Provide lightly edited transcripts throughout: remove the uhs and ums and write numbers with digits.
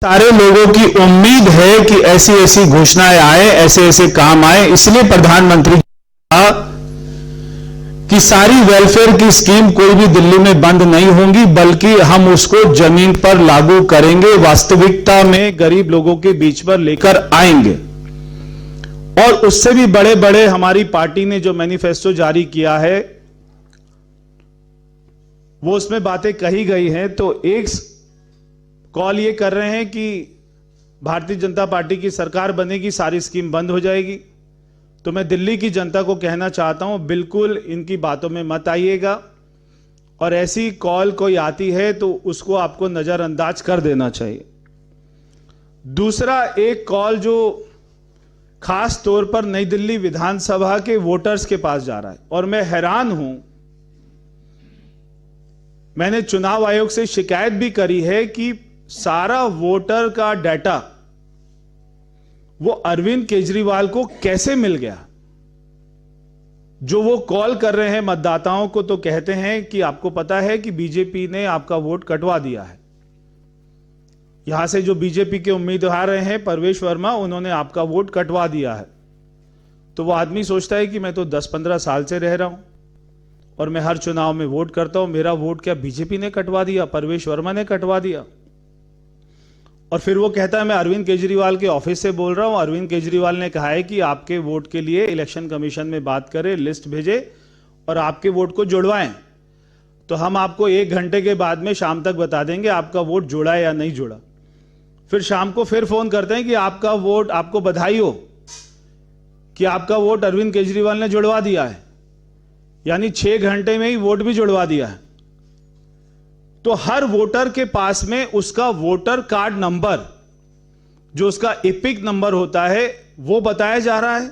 सारे लोगों की उम्मीद है कि ऐसी ऐसी घोषणाएं आए, ऐसे ऐसे काम आए, इसलिए प्रधानमंत्री ने कहा कि सारी वेलफेयर की स्कीम कोई भी दिल्ली में बंद नहीं होंगी, बल्कि हम उसको जमीन पर लागू करेंगे, वास्तविकता में गरीब लोगों के बीच पर लेकर आएंगे। और उससे भी बड़े बड़े हमारी पार्टी ने जो मैनिफेस्टो जारी किया है वो उसमें बातें कही गई हैं। तो एक कॉल ये कर रहे हैं कि भारतीय जनता पार्टी की सरकार बनेगी, सारी स्कीम बंद हो जाएगी। तो मैं दिल्ली की जनता को कहना चाहता हूं, बिल्कुल इनकी बातों में मत आइएगा, और ऐसी कॉल कोई आती है तो उसको आपको नजरअंदाज कर देना चाहिए। दूसरा, एक कॉल जो खास तौर पर नई दिल्ली विधानसभा के वोटर्स के पास जा रहा है, और मैं हैरान हूं, मैंने चुनाव आयोग से शिकायत भी करी है कि सारा वोटर का डाटा वो अरविंद केजरीवाल को कैसे मिल गया। जो वो कॉल कर रहे हैं मतदाताओं को, तो कहते हैं कि आपको पता है कि बीजेपी ने आपका वोट कटवा दिया है। यहां से जो बीजेपी के उम्मीदवार रहे हैं परवेश वर्मा, उन्होंने आपका वोट कटवा दिया है। तो वो आदमी सोचता है कि मैं तो 10-15 साल से रह रहा हूं और मैं हर चुनाव में वोट करता हूं, मेरा वोट क्या बीजेपी ने कटवा दिया, परवेश वर्मा ने कटवा दिया। और फिर वो कहता है मैं अरविंद केजरीवाल के ऑफिस से बोल रहा हूं, अरविंद केजरीवाल ने कहा है कि आपके वोट के लिए इलेक्शन कमीशन में बात करें, लिस्ट भेजे और आपके वोट को जुड़वाएं। तो हम आपको 1 घंटे के बाद में शाम तक बता देंगे आपका वोट जुड़ा या नहीं जुड़ा। फिर शाम को फिर फोन करते हैं कि आपका वोट, आपको बधाई हो कि आपका वोट अरविंद केजरीवाल ने जुड़वा दिया है। यानी 6 घंटे में ही वोट भी जुड़वा दिया है। तो हर वोटर के पास में उसका वोटर कार्ड नंबर, जो उसका एपिक नंबर होता है, वो बताया जा रहा है,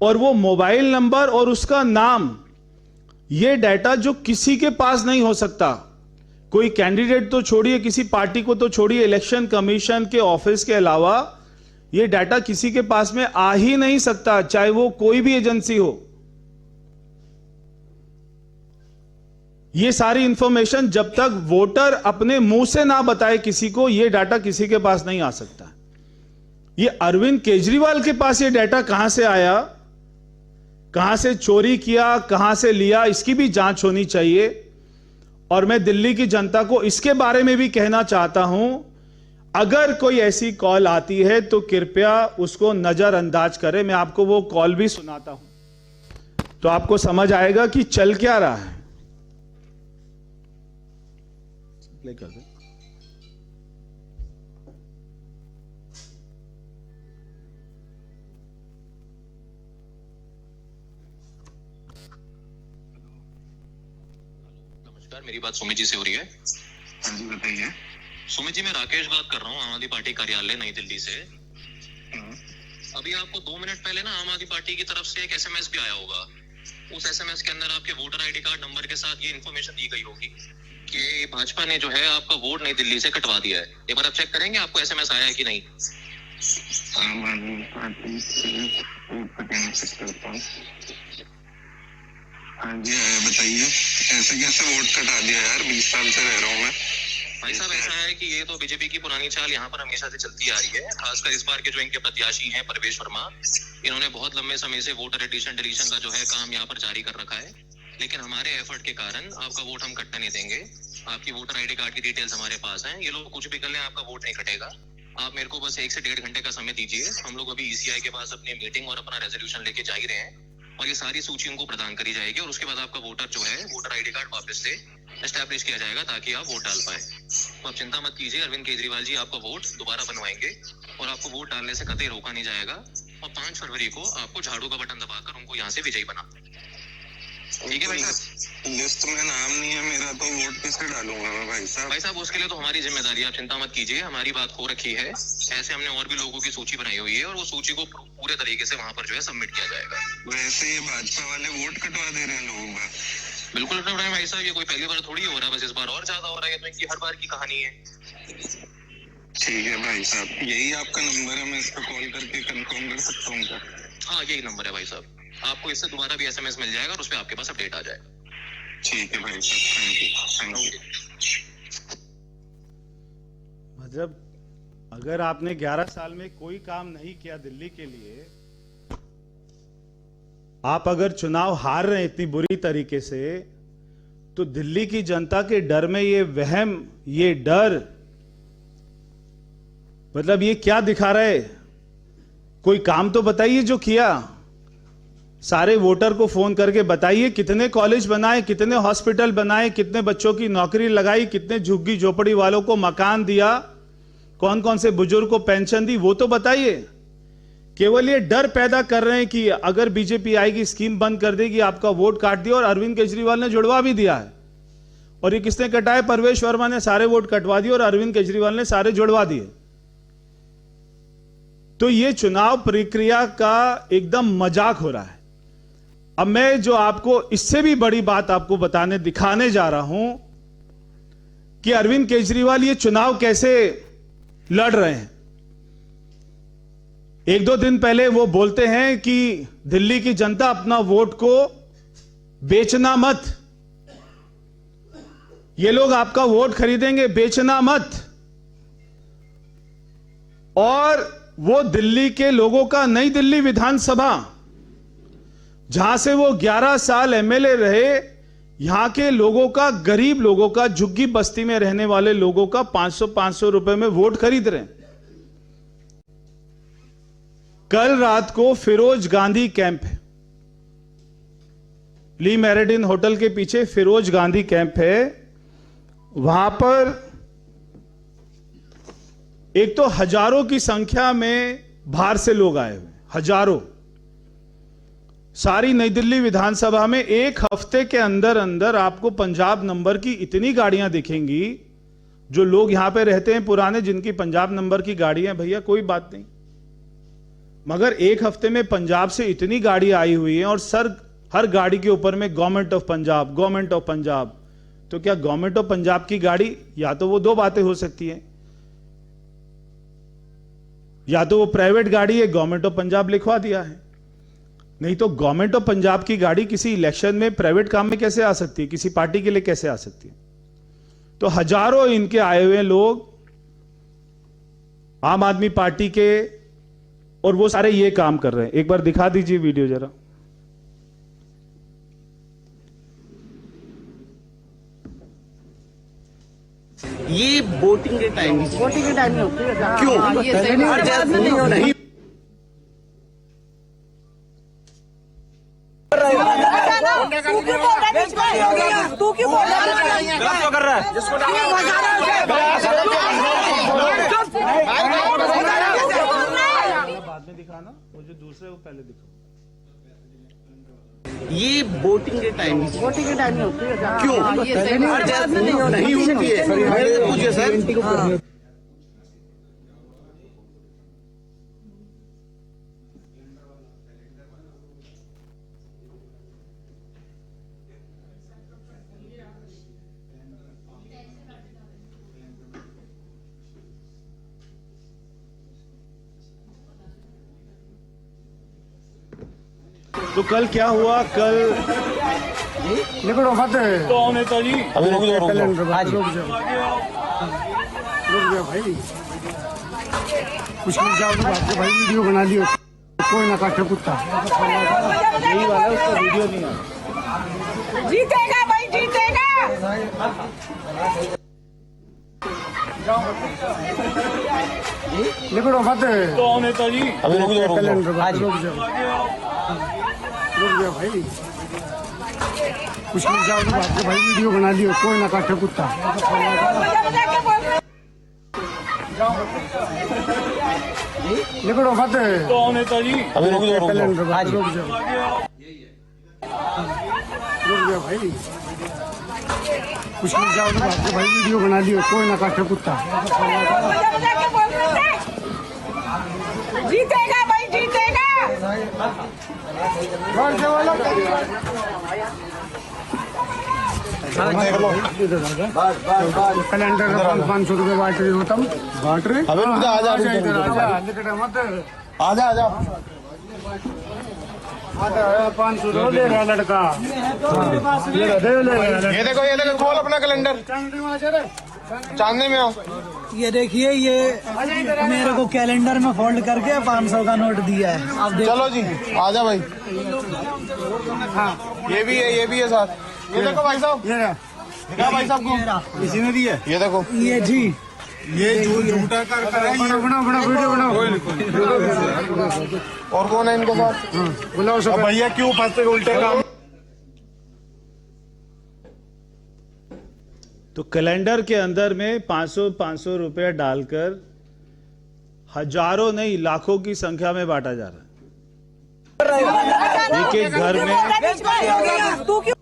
और वो मोबाइल नंबर और उसका नाम, ये डाटा जो किसी के पास नहीं हो सकता। कोई कैंडिडेट तो छोड़िए, किसी पार्टी को तो छोड़िए, इलेक्शन कमीशन के ऑफिस के अलावा ये डाटा किसी के पास में आ ही नहीं सकता, चाहे वो कोई भी एजेंसी हो। ये सारी इंफॉर्मेशन जब तक वोटर अपने मुंह से ना बताए किसी को, ये डाटा किसी के पास नहीं आ सकता। ये अरविंद केजरीवाल के पास ये डाटा कहां से आया, कहां से चोरी किया, कहां से लिया, इसकी भी जांच होनी चाहिए। और मैं दिल्ली की जनता को इसके बारे में भी कहना चाहता हूं, अगर कोई ऐसी कॉल आती है तो कृपया उसको नजरअंदाज करें। मैं आपको वो कॉल भी सुनाता हूं तो आपको समझ आएगा कि चल क्या रहा है। प्ले कर दे। नमस्कार, मेरी बात सुमित जी से हो रही है? हाँ जी, बताइए। सुमित जी, मैं राकेश बात कर रहा हूँ, आम आदमी पार्टी कार्यालय नई दिल्ली से। अभी आपको 2 मिनट पहले ना आम आदमी पार्टी की तरफ से एक एसएमएस भी आया होगा। उस एसएमएस के अंदर आपके वोटर आईडी कार्ड नंबर के साथ ये इन्फॉर्मेशन दी गई होगी कि भाजपा ने जो है आपका वोट नई दिल्ली से कटवा दिया है। एक बार आप चेक करेंगे आपको एसएमएस आया है कि नहीं? आम आदमी पार्टी से हाँ जी आया, बताइए। ऐसे कैसे वोट कटा दिया यार, 20 साल से रह रहा हूँ मैं। भाई साहब, ऐसा है कि ये तो बीजेपी की पुरानी चाल यहाँ पर हमेशा से चलती आ रही है। खासकर इस बार के जो इनके प्रत्याशी हैं परवेश वर्मा, इन्होंने बहुत लंबे समय से वोटर एडिशन डिलीशन का जो है काम यहाँ पर जारी कर रखा है। लेकिन हमारे एफर्ट के कारण आपका वोट हम कटने नहीं देंगे। आपकी वोटर आईडी कार्ड की डिटेल्स हमारे पास हैं। ये लोग कुछ भी कर लें, आपका वोट नहीं कटेगा। आप मेरे को बस 1 से 1.5 घंटे का समय दीजिए। हम लोग अभी ईसीआई के पास अपनी मीटिंग और अपना रेजोल्यूशन लेके जा ही रहे हैं, और ये सारी सूची उनको प्रदान करी जाएगी, और उसके बाद आपका वोटर जो है वोटर आईडी कार्ड वापस से एस्टैब्लिश किया जाएगा ताकि आप वोट डाल पाए। तो आप चिंता मत कीजिए, अरविंद केजरीवाल जी आपका वोट दोबारा बनवाएंगे और आपको वोट डालने से कतई रोका नहीं जाएगा। और 5 फरवरी को आपको झाड़ू का बटन दबाकर उनको यहाँ से विजयी बना। ठीक है भाई साहब? लिस्ट में नाम नहीं है मेरा, तो वोट किससे डालूंगा मैं भाई साहब? भाई साहब, उसके लिए तो हमारी जिम्मेदारी है, आप चिंता मत कीजिए, हमारी बात हो रखी है। ऐसे हमने और भी लोगों की सूची बनाई हुई है, और वो सूची को पूरे तरीके से वहां पर जो है सबमिट किया जाएगा। वैसे ये भाजपा वाले वोट कटवा दे रहे हैं लोगों का। बिल्कुल कटवा रहे हैं भाई साहब, ये कोई पहली बार थोड़ी हो रहा है, बस इस बार और ज्यादा हो रहा है। तो इनकी हर बार की कहानी है। ठीक है भाई साहब, यही आपका नंबर है, मैं इस पर कॉल करके कंफर्म कर सकता हूँ क्या? हाँ, यही नंबर है भाई साहब। आपको इससे दोबारा भी एसएमएस मिल जाएगा और उस पर आपके पास अपडेट आ जाएगा। ठीक है भाई साहब, थैंक यू। मतलब अगर आपने 11 साल में कोई काम नहीं किया दिल्ली के लिए, आप अगर चुनाव हार रहे हैं इतनी बुरी तरीके से, तो दिल्ली की जनता के डर में ये वहम, ये डर, मतलब ये क्या दिखा रहे? कोई काम तो बताइए जो किया। सारे वोटर को फोन करके बताइए कितने कॉलेज बनाए, कितने हॉस्पिटल बनाए, कितने बच्चों की नौकरी लगाई, कितने झुग्गी झोपड़ी वालों को मकान दिया, कौन कौन से बुजुर्ग को पेंशन दी, वो तो बताइए। केवल ये डर पैदा कर रहे हैं कि अगर बीजेपी आएगी स्कीम बंद कर देगी, आपका वोट काट दिया। और अरविंद केजरीवाल ने जुड़वा भी दिया है। और ये किसने कटाए? परवेश वर्मा ने सारे वोट कटवा दिए और अरविंद केजरीवाल ने सारे जुड़वा दिए। तो ये चुनाव प्रक्रिया का एकदम मजाक हो रहा है। अब मैं जो आपको इससे भी बड़ी बात आपको दिखाने जा रहा हूं कि अरविंद केजरीवाल ये चुनाव कैसे लड़ रहे हैं। एक दो दिन पहले वो बोलते हैं कि दिल्ली की जनता अपना वोट को बेचना मत, ये लोग आपका वोट खरीदेंगे, बेचना मत। और वो दिल्ली के लोगों का, नई दिल्ली विधानसभा जहां से वो 11 साल एमएलए रहे, यहां के लोगों का, गरीब लोगों का, झुग्गी बस्ती में रहने वाले लोगों का 500-500 रुपए में वोट खरीद रहे हैं। कल रात को फिरोज गांधी कैंप है, ली मेरिडियन होटल के पीछे फिरोज गांधी कैंप है। वहां पर एक तो हजारों की संख्या में बाहर से लोग आए हुए, हजारों। सारी नई दिल्ली विधानसभा में एक हफ्ते के अंदर अंदर आपको पंजाब नंबर की इतनी गाड़ियां दिखेंगी। जो लोग यहां पे रहते हैं पुराने, जिनकी पंजाब नंबर की गाड़ियां, भैया कोई बात नहीं, मगर एक हफ्ते में पंजाब से इतनी गाड़ी आई हुई है। और सर, हर गाड़ी के ऊपर में government of Punjab, government of Punjab. तो क्या गवर्नमेंट ऑफ पंजाब की गाड़ी, या तो वो दो बातें हो सकती हैं, या तो वो प्राइवेट गाड़ी है, गवर्नमेंट ऑफ पंजाब लिखवा दिया है, नहीं तो गवर्नमेंट ऑफ पंजाब की गाड़ी किसी इलेक्शन में, प्राइवेट काम में कैसे आ सकती है, किसी पार्टी के लिए कैसे आ सकती है? तो हजारों इनके आए हुए लोग आम आदमी पार्टी के, और वो सारे ये काम कर रहे हैं। एक बार दिखा दीजिए वीडियो जरा। ये वोटिंग के टाइम में क्यों नहीं तू क्यों बोल रहा है? कर रहा है जिसको बाद में दिखाना, वो जो दूसरे वो पहले दिखाओ। ये वोटिंग के टाइम में क्यों नहीं होती है? पूछिए सर। तो कल क्या हुआ? कल निकलो मत कौन नेताजी? रुक जा भाई, कुछ नहीं जाओ तो भाई वीडियो बना लियो, कोई ना काटे कुत्ता। यही वाला, उसका वीडियो नहीं है। जीतेगा भाई, जीतेगा। निकलो मत कौन नेताजी? रुक जा भाई, कुछ नहीं जाओ तो भाई वीडियो बना लियो, कोई ना काटे कुत्ता। निकलो मत कौन नेताजी? रुक जा भाई, कुछ नहीं जाओ तो भाई वीडियो बना लियो, कोई ना काटे कुत्ता। जीतेगा भाई, जीतेगा। कैलेंडर 500 रुपये बांट रही हो तुम? बांट रहे? आजा 500 ले रहा लड़का। ये देखो खोल अपना कैलेंडर। चांदने में आओ। ये देखिए, ये मेरे को कैलेंडर में फोल्ड करके 500 का नोट दिया है। आप देखो। चलो जी, आजा भाई। हाँ, ये भी है साथ। ये देखो भाई साहब, ये रहा। दिखा भाई साहब को, इसी ने दिया। ये देखो, ये जी, ये झूठा कर बना वीडियो बनाओ। और कौन है इनके साथ? बुलाओ सब। भैया क्यों फंसते उल्टे काम? तो कैलेंडर के अंदर में 500 रुपया डालकर हजारों नहीं लाखों की संख्या में बांटा जा रहा है। एक एक घर में तू क्यों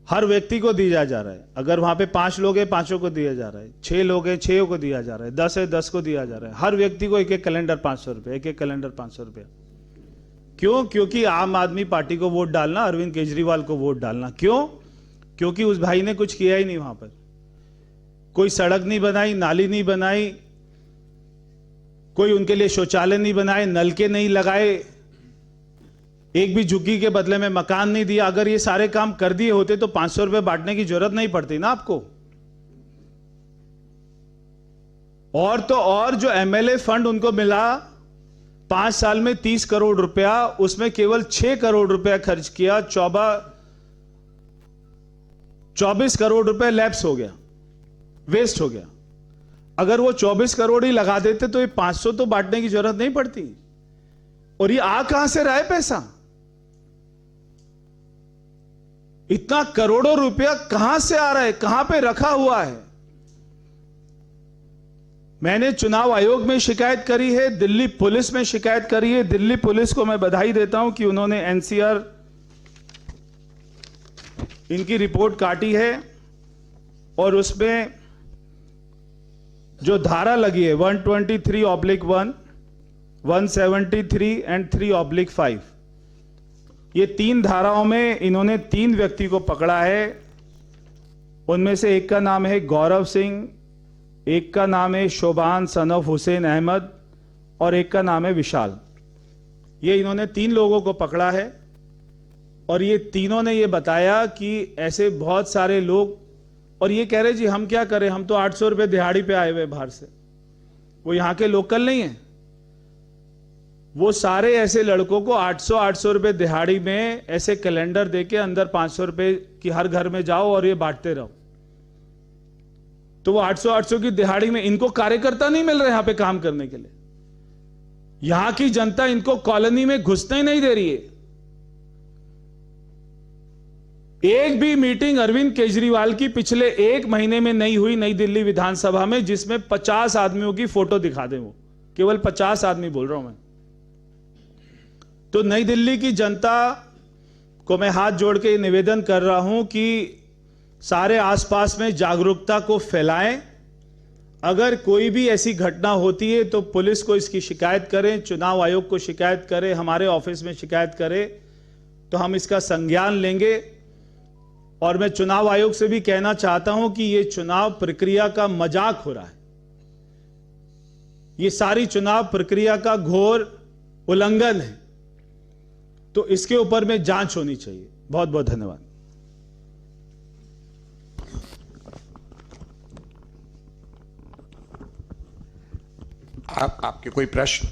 हर व्यक्ति को दिया जा रहा है। अगर वहां पे 5 लोग हैं, 5 को दिया जा रहा है। 6 लोग हैं, 6 को दिया जा रहा है। 10 है, 10 को दिया जा रहा है। हर व्यक्ति को एक एक कैलेंडर 500 रुपया, एक एक कैलेंडर 500 रुपया। क्यों? क्योंकि आम आदमी पार्टी को वोट डालना, अरविंद केजरीवाल को वोट डालना। क्यों? क्योंकि उस भाई ने कुछ किया ही नहीं। वहां पर कोई सड़क नहीं बनाई, नाली नहीं बनाई, कोई उनके लिए शौचालय नहीं बनाए, नलके नहीं लगाए, एक भी झुग्गी के बदले में मकान नहीं दिया। अगर ये सारे काम कर दिए होते तो 500 रुपए बांटने की जरूरत नहीं पड़ती ना आपको। और तो और जो एमएलए फंड उनको मिला 5 साल में 30 करोड़ रुपया, उसमें केवल 6 करोड़ रुपया खर्च किया। 24 करोड़ रुपए लैप्स हो गया, वेस्ट हो गया। अगर वो 24 करोड़ ही लगा देते तो ये 500 तो बांटने की जरूरत नहीं पड़ती। और ये आ कहां से रहा है पैसा? इतना करोड़ों रुपया कहां से आ रहा है? कहां पे रखा हुआ है? मैंने चुनाव आयोग में शिकायत करी है, दिल्ली पुलिस में शिकायत करी है। दिल्ली पुलिस को मैं बधाई देता हूं कि उन्होंने एनसीआर इनकी रिपोर्ट काटी है और उसमें जो धारा लगी है 123/1, 173 एंड 3/5, ये 3 धाराओं में इन्होंने 3 व्यक्ति को पकड़ा है। उनमें से एक का नाम है गौरव सिंह, एक का नाम है शोभान सन ऑफ हुसैन अहमद और एक का नाम है विशाल। ये इन्होंने 3 लोगों को पकड़ा है और ये तीनों ने ये बताया कि ऐसे बहुत सारे लोग, और ये कह रहे जी हम क्या करें, हम तो 800 रुपए दिहाड़ी पे आए हुए बाहर से, वो यहां के लोकल नहीं है। वो सारे ऐसे लड़कों को 800 रुपए दिहाड़ी में ऐसे कैलेंडर देके अंदर 500 रुपए की हर घर में जाओ और ये बांटते रहो। तो वो 800 की दिहाड़ी में इनको कार्यकर्ता नहीं मिल रहे यहां पे काम करने के लिए। यहां की जनता इनको कॉलोनी में घुसने ही नहीं दे रही है। एक भी मीटिंग अरविंद केजरीवाल की पिछले 1 महीने में नहीं हुई नई दिल्ली विधानसभा में जिसमें 50 आदमियों की फोटो दिखा दें। वो केवल 50 आदमी बोल रहा हूं मैं। तो नई दिल्ली की जनता को मैं हाथ जोड़ के निवेदन कर रहा हूं कि सारे आसपास में जागरूकता को फैलाएं। अगर कोई भी ऐसी घटना होती है तो पुलिस को इसकी शिकायत करें, चुनाव आयोग को शिकायत करें, हमारे ऑफिस में शिकायत करें, तो हम इसका संज्ञान लेंगे। और मैं चुनाव आयोग से भी कहना चाहता हूं कि यह चुनाव प्रक्रिया का मजाक हो रहा है। यह सारी चुनाव प्रक्रिया का घोर उल्लंघन है। तो इसके ऊपर में जांच होनी चाहिए। बहुत बहुत धन्यवाद। आपके कोई प्रश्न?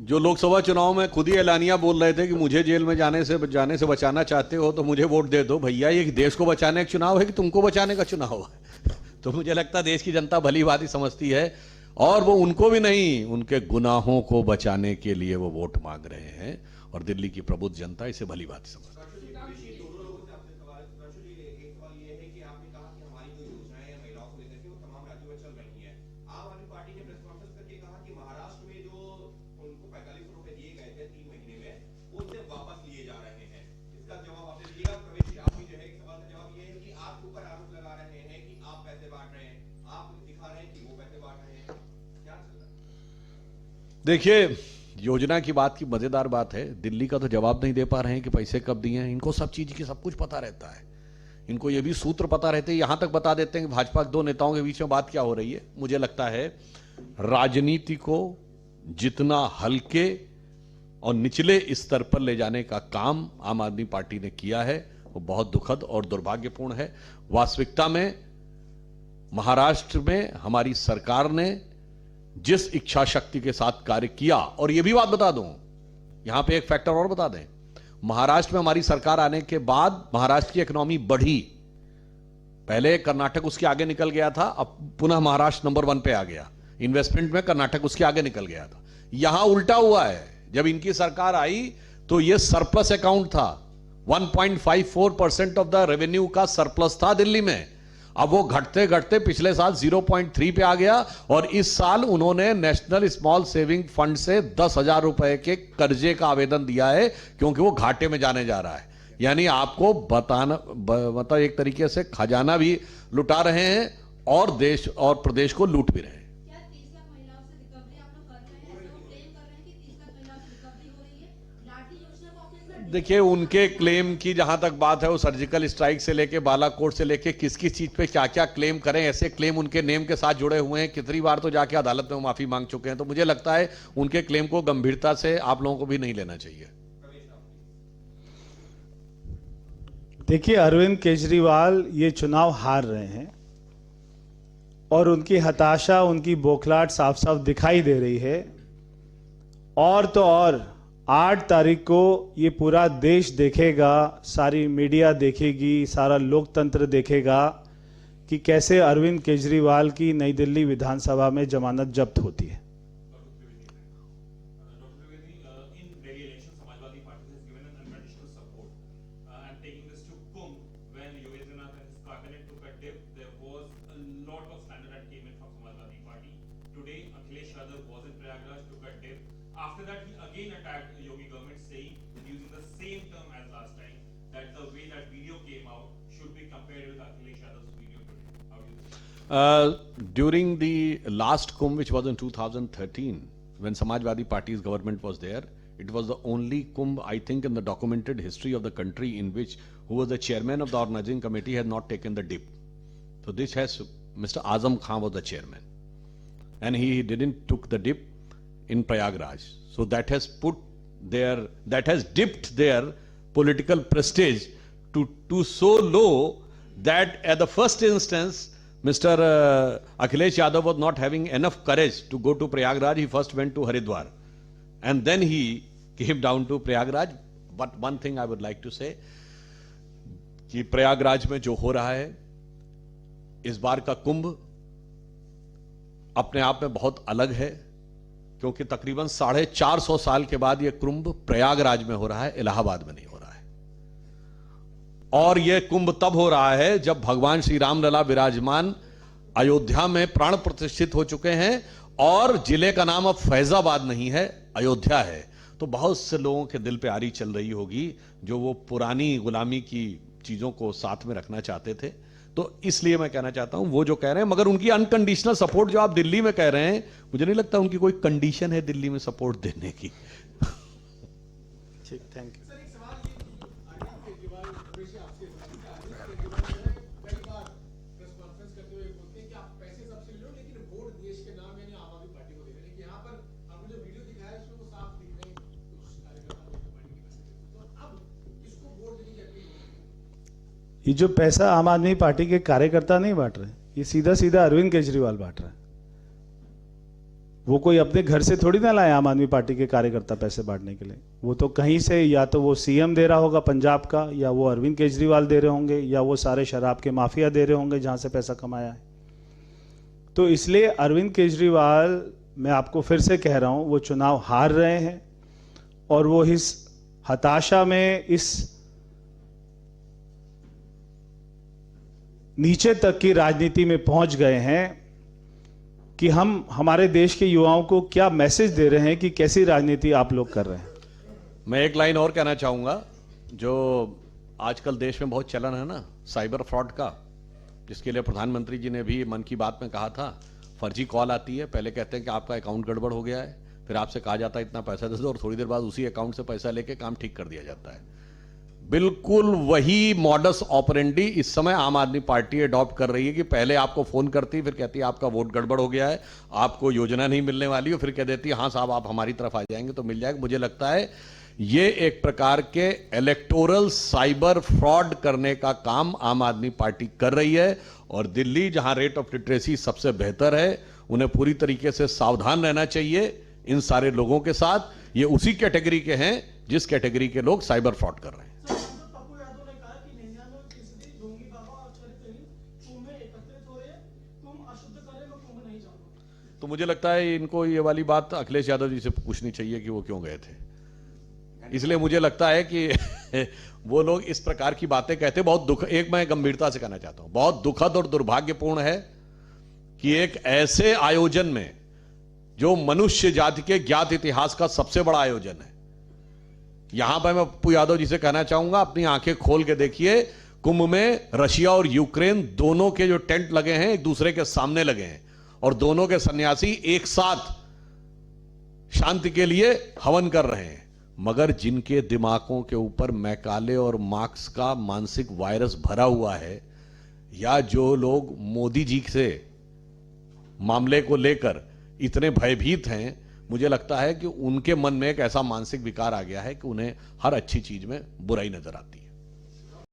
जो लोकसभा चुनाव में खुद ही एलानिया बोल रहे थे कि मुझे जेल में जाने से बचाना चाहते हो तो मुझे वोट दे दो। भैया ये देश को बचाने का चुनाव है कि तुमको बचाने का चुनाव है? तो मुझे लगता है देश की जनता भली भांति समझती है और वो उनको भी नहीं, उनके गुनाहों को बचाने के लिए वो वोट मांग रहे हैं और दिल्ली की प्रबुद्ध जनता इसे भली भांति समझती है। देखिए, योजना की बात की मजेदार बात है, दिल्ली का तो जवाब नहीं दे पा रहे हैं कि पैसे कब दिए हैं। इनको सब चीज की सब कुछ पता रहता है, इनको ये भी सूत्र पता रहते हैं, यहां तक बता देते हैं कि भाजपा के दो नेताओं के बीच में बात क्या हो रही है। मुझे लगता है राजनीति को जितना हल्के और निचले स्तर पर ले जाने का काम आम आदमी पार्टी ने किया है वो बहुत दुखद और दुर्भाग्यपूर्ण है। वास्तविकता में महाराष्ट्र में हमारी सरकार ने जिस इच्छा शक्ति के साथ कार्य किया, और यह भी बात बता दूं, यहां पे एक फैक्टर और बता दें, महाराष्ट्र में हमारी सरकार आने के बाद महाराष्ट्र की इकोनॉमी बढ़ी। पहले कर्नाटक उसके आगे निकल गया था, अब पुनः महाराष्ट्र नंबर 1 पे आ गया। इन्वेस्टमेंट में कर्नाटक उसके आगे निकल गया था। यहां उल्टा हुआ है, जब इनकी सरकार आई तो यह सरप्लस अकाउंट था। 1.54% ऑफ द रेवेन्यू का सरप्लस था दिल्ली में। अब वो घटते घटते पिछले साल 0.3 पे आ गया, और इस साल उन्होंने नेशनल स्मॉल सेविंग फंड से 10,000 रुपए के कर्जे का आवेदन दिया है, क्योंकि वो घाटे में जाने जा रहा है। यानी आपको बताना, मतलब एक तरीके से खजाना भी लुटा रहे हैं और देश और प्रदेश को लूट भी रहे हैं। देखिए, उनके क्लेम की जहां तक बात है, वो सर्जिकल स्ट्राइक से लेके बालाकोट से लेके किस किस चीज पे क्या क्या क्लेम करें, ऐसे क्लेम उनके नेम के साथ जुड़े हुए हैं। कितनी बार तो जाके अदालत में माफी मांग चुके हैं। तो मुझे लगता है उनके क्लेम को गंभीरता से आप लोगों को भी नहीं लेना चाहिए। देखिए, अरविंद केजरीवाल ये चुनाव हार रहे हैं और उनकी हताशा, उनकी बौखलाहट साफ साफ दिखाई दे रही है। और तो और 8 तारीख को ये पूरा देश देखेगा, सारी मीडिया देखेगी, सारा लोकतंत्र देखेगा कि कैसे अरविंद केजरीवाल की नई दिल्ली विधानसभा में जमानत जब्त होती है। After that, he again attacked Yogi government, saying, using the same term as last time, that the way that video came out should be compared with Akhilesh Yadav's video today. How do you think? During the last Kumbh, which was in 2013, when Samajwadi Party's government was there, it was the only Kumbh, I think, in the documented history of the country in which who was the chairman of the organizing committee had not taken the dip. So this has, Mr. Azam Khan was the chairman, and he didn't took the dip in Prayagraj. So that has dipped their political prestige to so low that at the first instance, Mr. Akhilesh Yadav was not having enough courage to go to Prayagraj. He first went to Haridwar and then he came down to Prayagraj. But one thing I would like to say, कि प्रयागराज में जो हो रहा है, इस बार का कुंभ अपने आप में बहुत अलग है, क्योंकि तकरीबन 450 साल के बाद यह कुंभ प्रयागराज में हो रहा है, इलाहाबाद में नहीं हो रहा है। और यह कुंभ तब हो रहा है जब भगवान श्री राम लला विराजमान अयोध्या में प्राण प्रतिष्ठित हो चुके हैं, और जिले का नाम अब फैजाबाद नहीं है, अयोध्या है। तो बहुत से लोगों के दिल पे आरी चल रही होगी, जो वो पुरानी गुलामी की चीजों को साथ में रखना चाहते थे। तो इसलिए मैं कहना चाहता हूं, वो जो कह रहे हैं, मगर उनकी अनकंडीशनल सपोर्ट जो आप दिल्ली में कह रहे हैं, मुझे नहीं लगता उनकी कोई कंडीशन है दिल्ली में सपोर्ट देने की। ठीक, थैंक यू। ये जो पैसा आम आदमी पार्टी के कार्यकर्ता नहीं बांट रहे, ये सीधा सीधा अरविंद केजरीवाल बांट रहा है। वो कोई अपने घर से थोड़ी ना लाए आम आदमी पार्टी के कार्यकर्ता पैसे बांटने के लिए। वो तो कहीं से, या तो वो सीएम दे रहा होगा पंजाब का, या वो अरविंद केजरीवाल दे रहे होंगे, या वो सारे शराब के माफिया दे रहे होंगे जहां से पैसा कमाया है। तो इसलिए अरविंद केजरीवाल, मैं आपको फिर से कह रहा हूं, वो चुनाव हार रहे हैं और वो इस हताशा में, इस नीचे तक की राजनीति में पहुंच गए हैं कि हम हमारे देश के युवाओं को क्या मैसेज दे रहे हैं कि कैसी राजनीति आप लोग कर रहे हैं। मैं एक लाइन और कहना चाहूंगा, जो आजकल देश में बहुत चलन है ना साइबर फ्रॉड का, जिसके लिए प्रधानमंत्री जी ने भी मन की बात में कहा था। फर्जी कॉल आती है, पहले कहते हैं कि आपका अकाउंट गड़बड़ हो गया है, फिर आपसे कहा जाता है इतना पैसा दे दो और थोड़ी देर बाद उसी अकाउंट से पैसा लेके काम ठीक कर दिया जाता है। बिल्कुल वही मॉडस ऑपरेंडी इस समय आम आदमी पार्टी अडॉप्ट कर रही है कि पहले आपको फोन करती, फिर कहती है आपका वोट गड़बड़ हो गया है, आपको योजना नहीं मिलने वाली, और फिर कह देती है हाँ साहब आप हमारी तरफ आ जाएंगे तो मिल जाएगा। मुझे लगता है ये एक प्रकार के इलेक्टोरल साइबर फ्रॉड करने का काम आम आदमी पार्टी कर रही है, और दिल्ली जहां रेट ऑफ लिटरेसी सबसे बेहतर है, उन्हें पूरी तरीके से सावधान रहना चाहिए इन सारे लोगों के साथ। ये उसी कैटेगरी के हैं जिस कैटेगरी के लोग साइबर फ्रॉड कर रहे हैं। तो मुझे लगता है इनको ये वाली बात अखिलेश यादव जी से पूछनी चाहिए कि वो क्यों गए थे। इसलिए मुझे लगता है कि वो लोग इस प्रकार की बातें कहते बहुत दुख, एक मैं गंभीरता से कहना चाहता हूं, बहुत दुखद और दुर्भाग्यपूर्ण है कि एक ऐसे आयोजन में जो मनुष्य जाति के ज्ञात इतिहास का सबसे बड़ा आयोजन है, यहां पर मैं पप्पू यादव जी से कहना चाहूंगा अपनी आंखें खोल के देखिए, कुंभ में रशिया और यूक्रेन दोनों के जो टेंट लगे हैं एक दूसरे के सामने लगे हैं, और दोनों के सन्यासी एक साथ शांति के लिए हवन कर रहे हैं। मगर जिनके दिमागों के ऊपर मैकाले और मार्क्स का मानसिक वायरस भरा हुआ है, या जो लोग मोदी जी से मामले को लेकर इतने भयभीत हैं, मुझे लगता है कि उनके मन में एक ऐसा मानसिक विकार आ गया है कि उन्हें हर अच्छी चीज में बुराई नजर आती है।